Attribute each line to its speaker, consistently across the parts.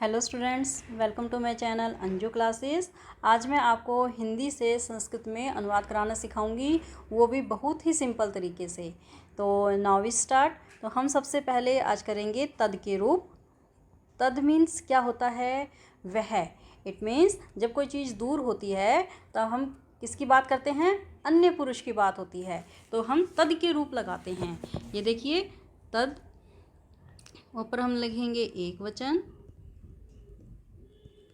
Speaker 1: Hello students, welcome to my channel Anju classes. आज मैं आपको हिंदी से संस्कृत में अनुवाद कराना सिखाऊंगी, वो भी बहुत ही सिंपल तरीके से। तो नाउ वी स्टार्ट। तो हम सबसे पहले आज करेंगे तद के रूप। तद मीन्स क्या होता है? वह। इट मीन्स जब कोई चीज़ दूर होती है तब हम किसकी बात करते हैं? अन्य पुरुष की बात होती है, तो हम तद के रूप लगाते हैं। ये देखिए, तद ऊपर हम लिखेंगे एक वचन,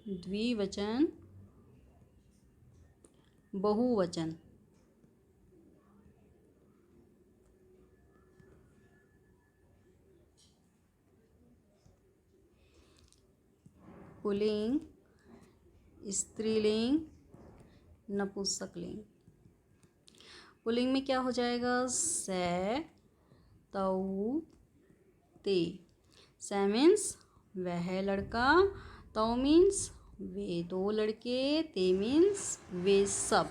Speaker 1: द्विवचन, बहुवचन। पुल्लिंग, स्त्रीलिंग, नपुंसकलिंग। पुल्लिंग में क्या हो जाएगा? से, तऊ, ते। से मीन्स वह लड़का, तऊ मीन्स वे दो लड़के, ते मीन्स वे सब।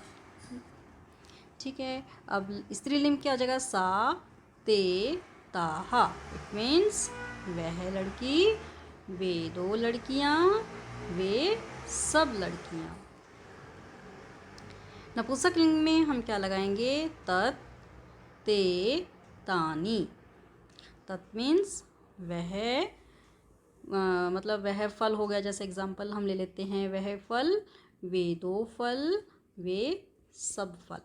Speaker 1: ठीक है। अब स्त्रीलिंग क्या हो जाएगा? सा, ते, ताहा। इट मीन्स वह लड़की, वे दो लड़कियां, वे सब लड़कियां। नपुंसकलिंग में हम क्या लगाएंगे? तत्, ते, तानी। तत् मीन्स वह, मतलब वह फल हो गया। जैसे एग्जाम्पल हम ले लेते हैं, वह फल, वे दो फल, वे सब फल।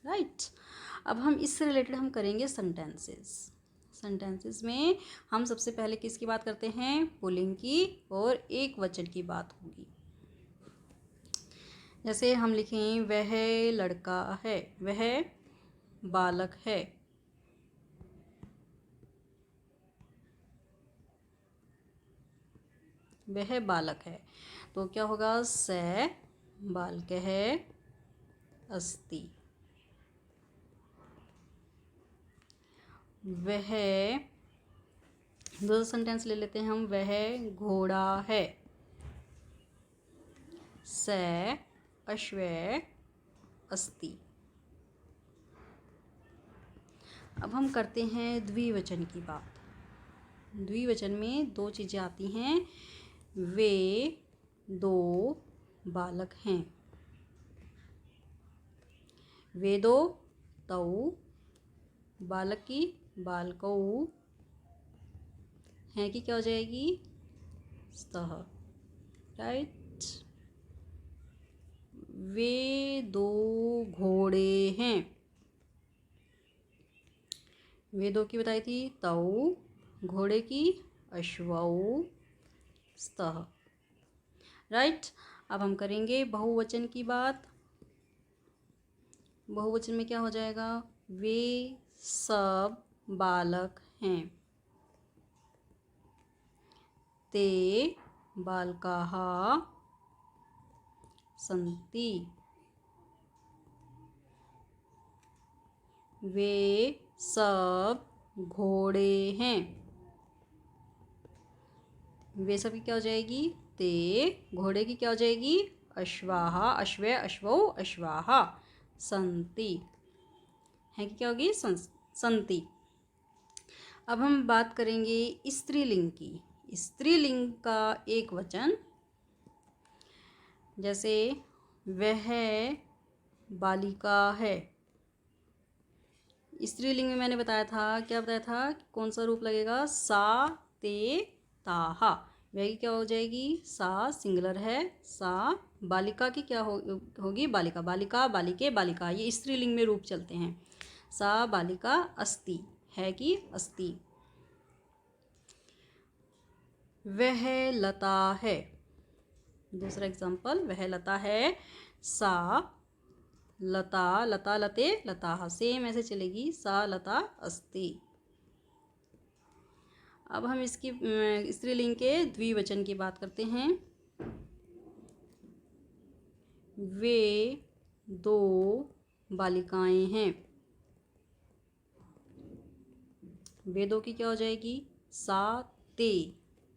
Speaker 1: राइट। अब हम इससे रिलेटेड हम करेंगे सेंटेंसेस। सेंटेंसेस में हम सबसे पहले किसकी बात करते हैं? पुल्लिंग की, और एक वचन की बात होगी। जैसे हम लिखें, वह लड़का है, वह बालक है। वह बालक है, तो क्या होगा? से बालकः अस्ति। वह, दूसरा सेंटेंस ले लेते हैं हम, वह घोड़ा है। से अश्व अस्ति। अब हम करते हैं द्विवचन की बात। द्विवचन में दो चीज़ें आती हैं। वे दो बालक हैं। वे दो, तऊ, बालक की बालकौ, हैं कि क्या हो जाएगी? स्तः। राइट। वे दो घोड़े हैं। वे दो की बताई थी, तऊ, घोड़े की अश्वौ, स्तः। राइट। अब हम करेंगे बहुवचन की बात। बहुवचन में क्या हो जाएगा? वे सब बालक हैं। ते बालकाः सन्ति। वे सब घोड़े हैं। वे सब की क्या हो जाएगी? ते। घोड़े की क्या हो जाएगी? अश्वाः, अश्वे अश्वौ अश्वाः सन्ति। है कि क्या होगी? सन्ति। अब हम बात करेंगे स्त्रीलिंग की। स्त्रीलिंग का एक वचन, जैसे वह बालिका है। स्त्रीलिंग में मैंने बताया था, क्या बताया था? कौन सा रूप लगेगा? सा, ते, ताहा। वह की क्या हो जाएगी? सा सिंगुलर है। सा बालिका की क्या होगी? बालिका, बालिका, बालिके, बालिका। ये स्त्रीलिंग में रूप चलते हैं। सा बालिका अस्ति, है कि अस्ति। वह लता है। दूसरा एग्जाम्पल, वह लता है। सा लता, लता लते लताः, सेम ऐसे चलेगी। सा लता अस्ति। अब हम इसकी स्त्रीलिंग के द्विवचन की बात करते हैं। वे दो बालिकाएं हैं। वे दो की क्या हो जाएगी? सा, ते,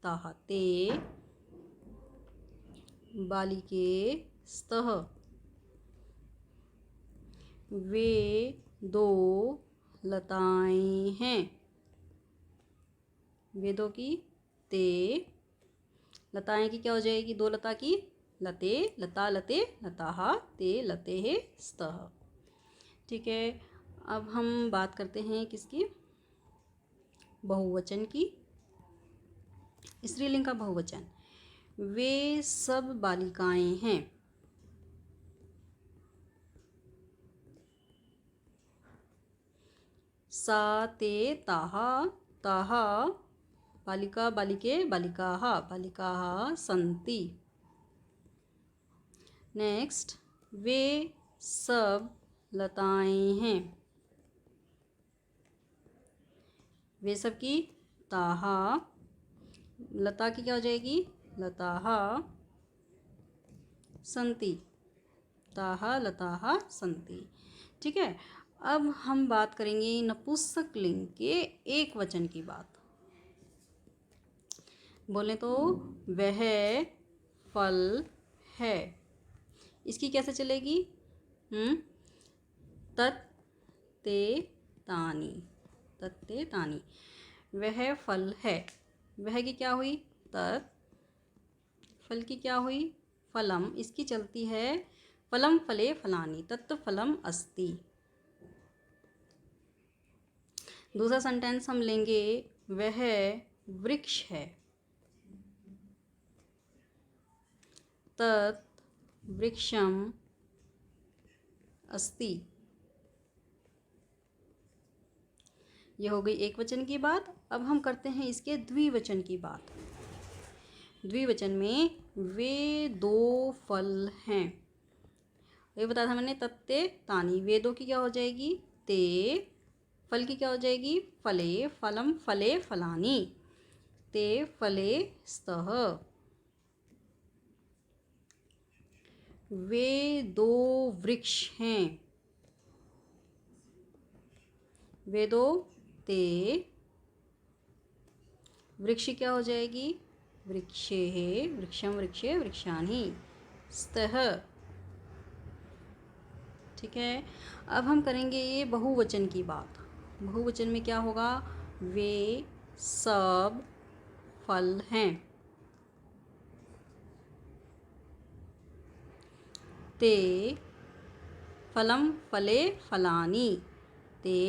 Speaker 1: ताः, ते बालिके स्तः। वे दो लताएं हैं। वे दो की ते, लताएं की क्या हो जाएगी, दो लता की लते, लता लते लताहा ते लते है स्तः। ठीक है, अब हम बात करते हैं किसकी, बहुवचन की, स्त्रीलिंग का बहुवचन। वे सब बालिकाएं हैं। सा ते ताहा, ताहा बालिका बालिके बालिकाः, बालिकाः सन्ति। नेक्स्ट, वे सब लताएं हैं। वे सब की ताहा, लता की क्या हो जाएगी, लताः सन्ति, ताहा लताः सन्ति। ठीक है, अब हम बात करेंगे नपुंसकलिंग के एक वचन की बात। बोले तो वह फल है, इसकी कैसे चलेगी, तत् ते तानि, तत्ते तानि। वह फल है, वह की क्या हुई तत्, फल की क्या हुई फलम, इसकी चलती है फलम फले फलानि तत् फलम अस्ति। दूसरा सेंटेंस हम लेंगे, वह वृक्ष है, तत् वृक्षम अस्ति। यह हो गई एक वचन की बात। अब हम करते हैं इसके द्विवचन की बात। द्विवचन में वे दो फल हैं, ये बताया था मैंने, तत्ते तानि। वे दो की क्या हो जाएगी ते, फल की क्या हो जाएगी फले, फलम फले फलानि ते फले स्तः। वे दो वृक्ष हैं, वे दो ते, वृक्ष क्या हो जाएगी वृक्षे, वृक्षम वृक्षे वृक्षाणि स्तः। ठीक है, अब हम करेंगे ये बहुवचन की बात। बहुवचन में क्या होगा, वे सब फल हैं, ते फलम फले फलानि ते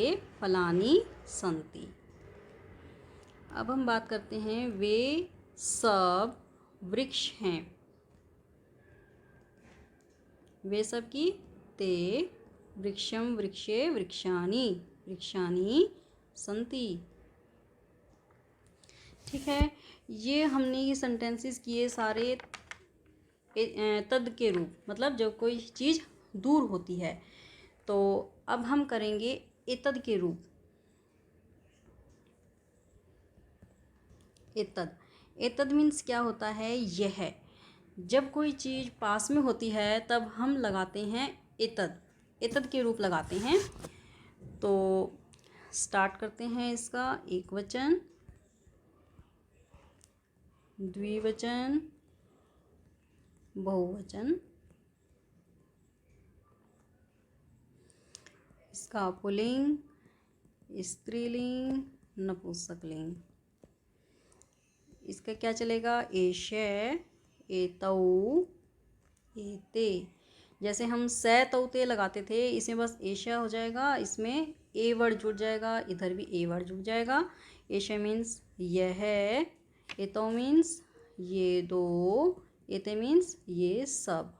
Speaker 1: फलानि सन्ति। अब हम बात करते हैं, वे सब वृक्ष हैं, वे सब की ते वृक्षम वृक्षे वृक्षाणि वृक्षाणि सन्ति। ठीक है, ये हमने ये सेंटेंसेस किए सारे तद के रूप, मतलब जब कोई चीज़ दूर होती है। तो अब हम करेंगे एतद के रूप। एतद, एतद मीन्स क्या होता है, यह। जब कोई चीज़ पास में होती है तब हम लगाते हैं एतद, एतद के रूप लगाते हैं। तो स्टार्ट करते हैं इसका एक वचन, द्विवचन, बहुवचन। इसका पुल्लिंग, स्त्रीलिंग, नपुंसकलिंग। इसका क्या चलेगा, एषे, एतौ, एते। जैसे हम सै तौते लगाते थे, इसमें बस एशा हो जाएगा, इसमें ए वर्ड जुड़ जाएगा, इधर भी ए वर्ड जुड़ जाएगा। एशा मीन्स यह, एतौ मीन्स ये दो, एते मीन्स ये सब,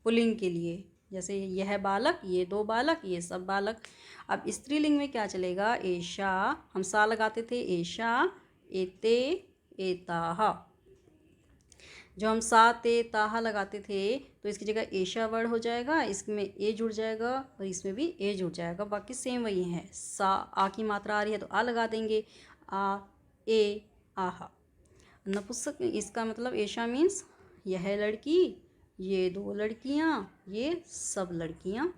Speaker 1: पुल्लिंग के लिए। जैसे यह बालक, ये दो बालक, ये सब बालक। अब स्त्रीलिंग में क्या चलेगा, एशा, हम सा लगाते थे, एशा, एते, एताः। जो हम सा ते ताहा लगाते थे तो इसकी जगह एशा वर्ड हो जाएगा, इसमें ए जुड़ जाएगा और इसमें भी ए जुड़ जाएगा, बाकी सेम वही है। सा आ की मात्रा आ रही है तो आ लगा देंगे, आ, ए, आहा। नपुंसक, इसका मतलब एशा मीन्स यह लड़की, ये दो लड़कियां, ये सब लड़कियां।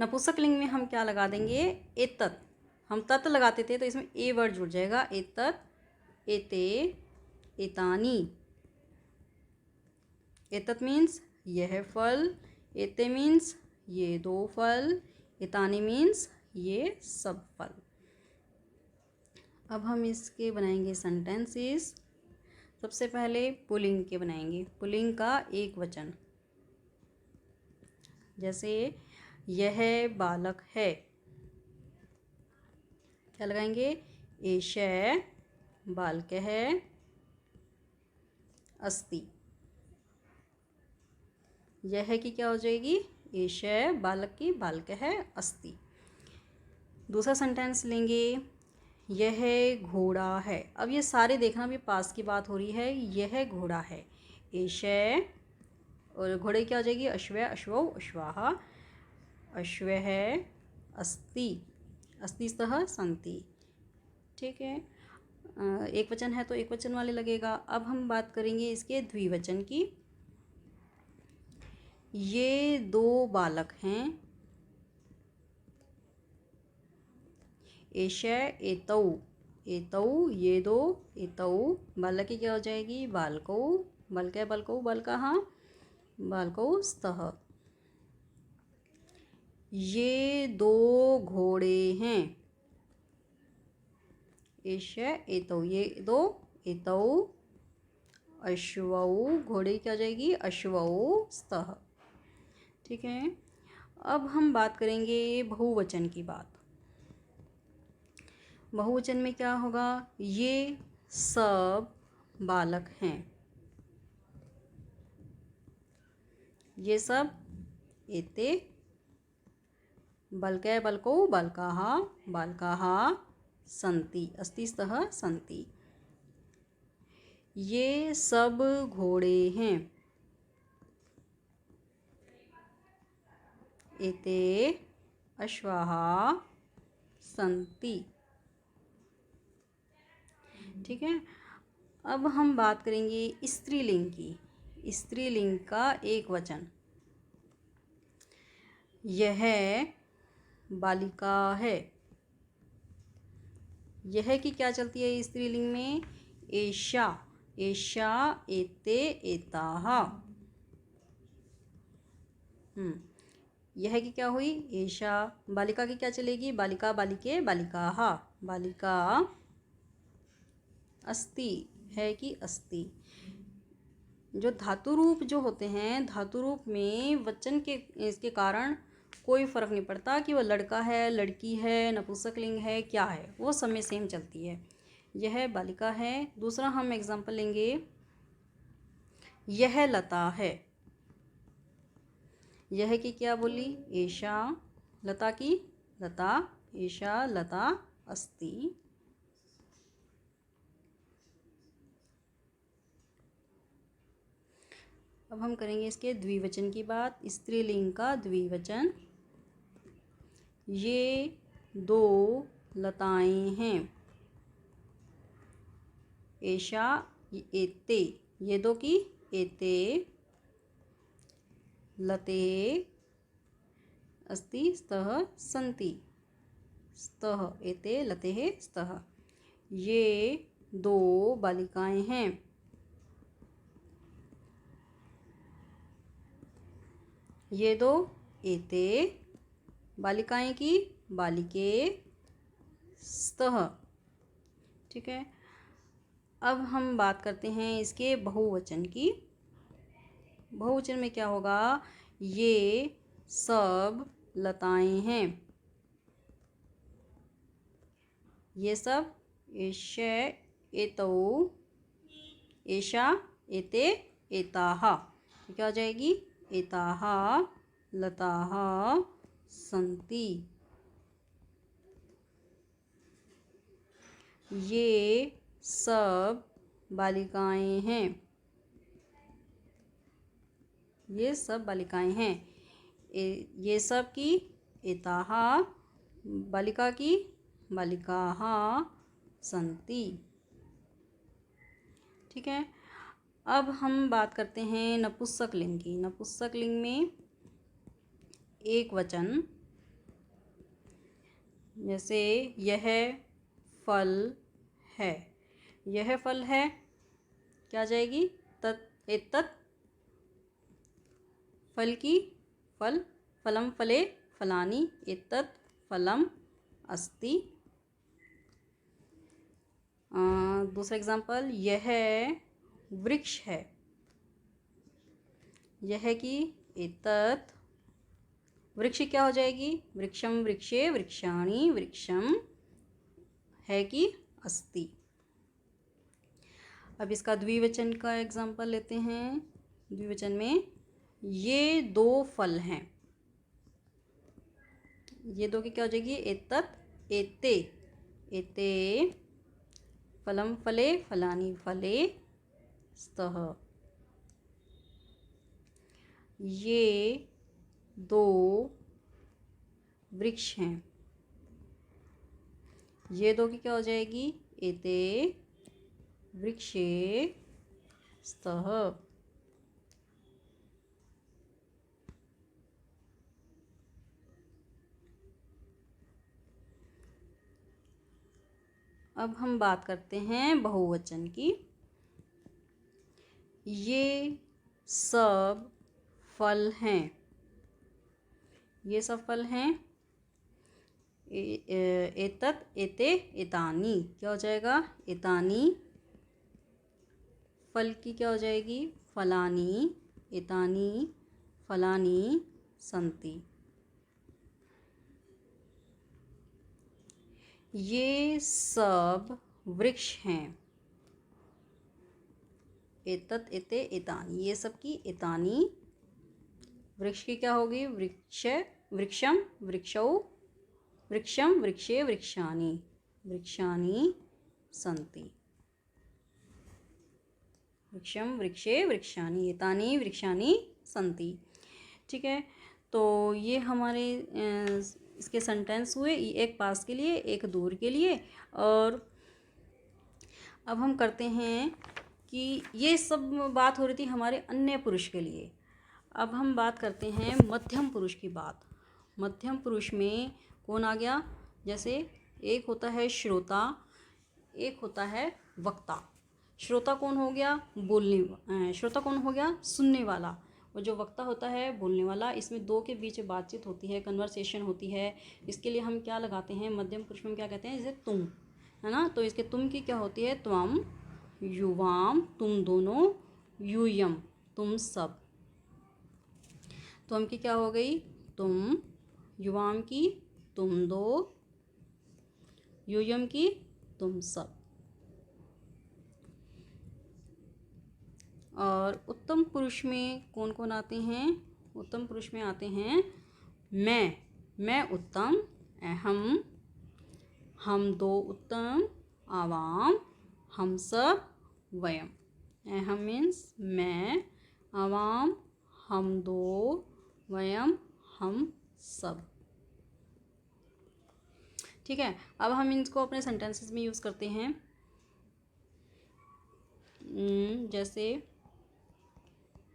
Speaker 1: नपुंसकलिंग में हम क्या लगा देंगे, एतत्। हम तत् लगाते थे तो इसमें ए वर्ड जुड़ जाएगा, एतत्, एते, एतानि। एतत् मीन्स यह फल, एते मीन्स ये दो फल, एतानि मीन्स ये सब फल। अब हम इसके बनाएंगे सेंटेंसेस। सबसे पहले पुल्लिंग के बनाएंगे, पुल्लिंग का एक वचन। जैसे यह बालक है, क्या लगाएंगे? एषः बालकः अस्ति। यह की क्या हो जाएगी? एषः बालक की बालकः अस्ति। दूसरा सेंटेंस लेंगे, यह घोड़ा है। अब ये सारे देखना भी पास की बात हो रही है। यह घोड़ा है, एषः, और घोड़े की क्या हो जाएगी? अश्वः, अश्वौ, अश्वाः, अश्वः अस्ति, अस्ति स्तः सन्ति। ठीक है, एक वचन है तो एक वचन वाले लगेगा। अब हम बात करेंगे इसके द्विवचन की। ये दो बालक हैं, एषः एतौ, एतौ ये दो, एतौ बालक की क्या हो जाएगी? बालकौ, बालकः बालकौ बालकाः, बालकौ स्तः। ये दो घोड़े हैं, एषः एतौ ये दो, एतौ अश्वौ, घोड़े की क्या हो जाएगी? अश्वौ स्तः। ठीक है, अब हम बात करेंगे बहुवचन की बात। बहुवचन में क्या होगा? ये सब बालक हैं, ये सब, एते बालकः बालकौ बालकाः, बालकाः सन्ति, अस्ति स्तः सन्ति। ये सब घोड़े हैं, एते अश्वाः सन्ति। ठीक है, अब हम बात करेंगे स्त्रीलिंग की। स्त्रीलिंग का एक वचन, यह बालिका है। यह की क्या चलती है स्त्रीलिंग में? एषा, एषा एते एताः। यह की क्या हुई? एषा। बालिका की क्या चलेगी? बालिका बालिके बालिकाः, बालिका अस्ति, है कि अस्ति। जो धातु रूप जो होते हैं, धातु रूप में वचन के इसके कारण कोई फ़र्क नहीं पड़ता कि वो लड़का है, लड़की है, नपुंसकलिंग है, क्या है, वो सब में सेम चलती है। यह बालिका है। दूसरा हम एग्जाम्पल लेंगे, यह लता है। यह की क्या बोली? एषा, लता की लता, एषा लता अस्ति। अब हम करेंगे इसके द्विवचन की बात। स्त्रीलिंग का द्विवचन, ये दो लताएं हैं, एषा एते, ये दो की एते लते अस्ति स्तः सन्ति, स्तः एते लते स्तः। ये दो बालिकाएं हैं, ये दो एते बालिकाएं की बालिके स्तः। ठीक है, अब हम बात करते हैं इसके बहुवचन की। बहुवचन में क्या होगा? ये सब लताएं हैं, ये सब, एषः एतौ, एषा एते एताः, क्या हो जाएगी? एताः लताः सन्ति। ये सब बालिकाएं हैं, ये सब बालिकाएं हैं। ये सब की एताः, बालिका की बालिकाः सन्ति। ठीक है, अब हम बात करते हैं नपुंसकलिंग की। नपुंसकलिंग में एक वचन, जैसे यह फल है। यह फल है, क्या जाएगी? तत् एतत्, फल की फल, फलम फले फलानि, एतत् फलम अस्ति। दूसरा एग्जाम्पल, यह वृक्ष है। यह कि एतत् वृक्ष क्या हो जाएगी, वृक्षम वृक्षे वृक्षाणि वृक्षम है कि अस्ति। अब इसका द्विवचन का एग्जाम्पल लेते हैं। द्विवचन में ये दो फल हैं, ये दो की क्या हो जाएगी, एतत् एते, एते फलम फले फलानि फले स्तः। ये दो वृक्ष हैं, ये दो की क्या हो जाएगी, एते वृक्षे स्तः। अब हम बात करते हैं बहुवचन की। ये सब फल हैं, ये सब फल हैं। एतत् एते एतानि क्या हो जाएगा, एतानि। फल की क्या हो जाएगी, फलानि, एतानि फलानि सन्ति। ये सब वृक्ष हैं, एतत् एते एतानि, ये सब की एतानि। वृक्ष की क्या होगी, वृक्ष वृक्षम वृक्षौ वृक्षम वृक्षे वृक्षाणि वृक्षाणि सन्ति। वृक्षम वृक्षे वृक्षाणि एतानि वृक्षाणि सन्ति। ठीक है, तो ये हमारे इसके सेंटेंस हुए, एक पास के लिए एक दूर के लिए। और अब हम करते हैं कि ये सब बात हो रही थी हमारे अन्य पुरुष के लिए। अब हम बात करते हैं मध्यम पुरुष की बात। मध्यम पुरुष में कौन आ गया, जैसे एक होता है श्रोता, एक होता है वक्ता। श्रोता कौन हो गया, श्रोता कौन हो गया, सुनने वाला। और जो वक्ता होता है बोलने वाला। इसमें दो के बीच बातचीत होती है, कन्वर्सेशन होती है। इसके लिए हम क्या लगाते हैं, मध्यम पुरुष में क्या कहते हैं, जैसे तुम, है ना। तो इसके तुम की क्या होती है, त्वम, युवाम तुम दोनों, यूयम तुम सब। त्वम की क्या हो गई, तुम, युवाम की तुम दो, यूयम की तुम सब। और उत्तम पुरुष में कौन कौन आते हैं, उत्तम पुरुष में आते हैं मैं उत्तम, अहम, हम दो उत्तम, आवाम, हम सब, वयम। अहम मीन्स मैं, आवाम हम दो, वयम हम सब। ठीक है, अब हम इनको अपने सेंटेंसेस में यूज़ करते हैं। जैसे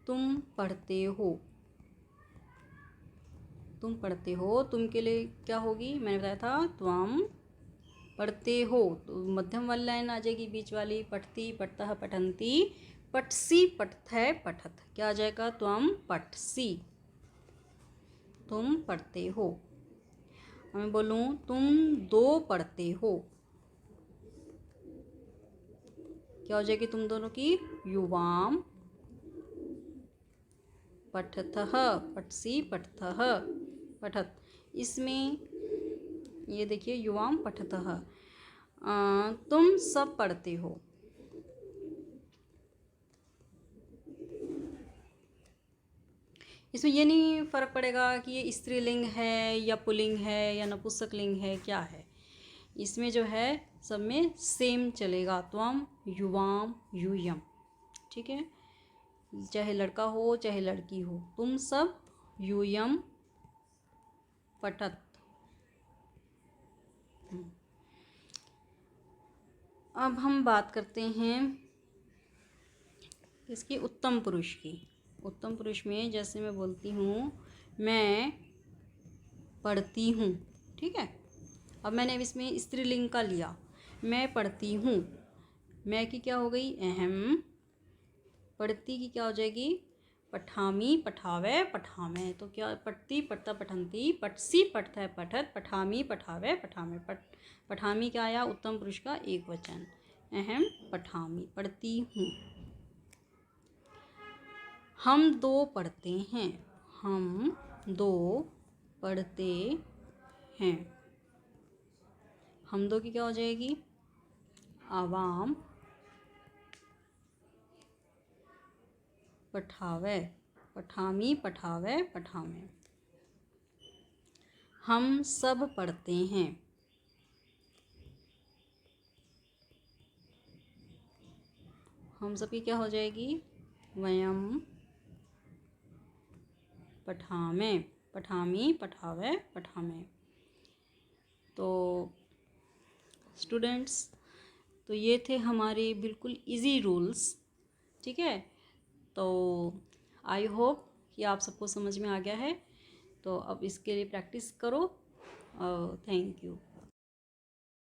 Speaker 1: तुम पढ़ते हो, तुम पढ़ते हो, तुम के लिए क्या होगी, मैंने बताया था त्वम पढ़ते हो, तो मध्यम वाली लाइन आ जाएगी, बीच वाली पठती पठतः पठन्ति, पठसी पठतै पठत, क्या आ जाएगा, त्वम पठसी, तुम पढ़ते हो। मैं बोलूँ तुम दो पढ़ते हो, क्या हो जाएगी तुम दोनों की, युवाम पठतः, पठसी पठतः पठत। इसमें ये देखिए युवाम पठतः, तुम सब पढ़ते हो। इसमें ये नहीं फ़र्क पड़ेगा कि ये स्त्रीलिंग है या पुल्लिंग है या नपुंसकलिंग है, क्या है। इसमें जो है सब में सेम चलेगा, त्वम, युवाम, यूयम। ठीक है, चाहे लड़का हो चाहे लड़की हो, तुम सब, यूयम, पठत। अब हम बात करते हैं इसकी उत्तम पुरुष की। उत्तम पुरुष में जैसे मैं बोलती हूँ मैं पढ़ती हूँ, ठीक है। अब मैंने इसमें स्त्रीलिंग का लिया, मैं पढ़ती हूँ, मैं की क्या हो गई, अहम, पढ़ती की क्या हो जाएगी, पठामी पठावे पठामे। तो क्या, पढ़ती पढ़ता पठन्ति, पठसी पठतै पठत, पठामी पठावे पठामे। पठामी क्या आया, उत्तम पुरुष का एक वचन, अहम पठामी, पढ़ती हूँ। हम दो पढ़ते हैं, हम दो पढ़ते हैं। हम दो की क्या हो जाएगी? आवाम पठावे, पठामी पठावे पठावे। हम सब पढ़ते हैं, हम सब की क्या हो जाएगी? वयम पठामे, पठामी पठावे पठामे। तो स्टूडेंट्स, तो ये थे हमारे बिल्कुल इजी रूल्स, ठीक है। तो आई होप कि आप सबको समझ में आ गया है। तो अब इसके लिए प्रैक्टिस करो। Thank you.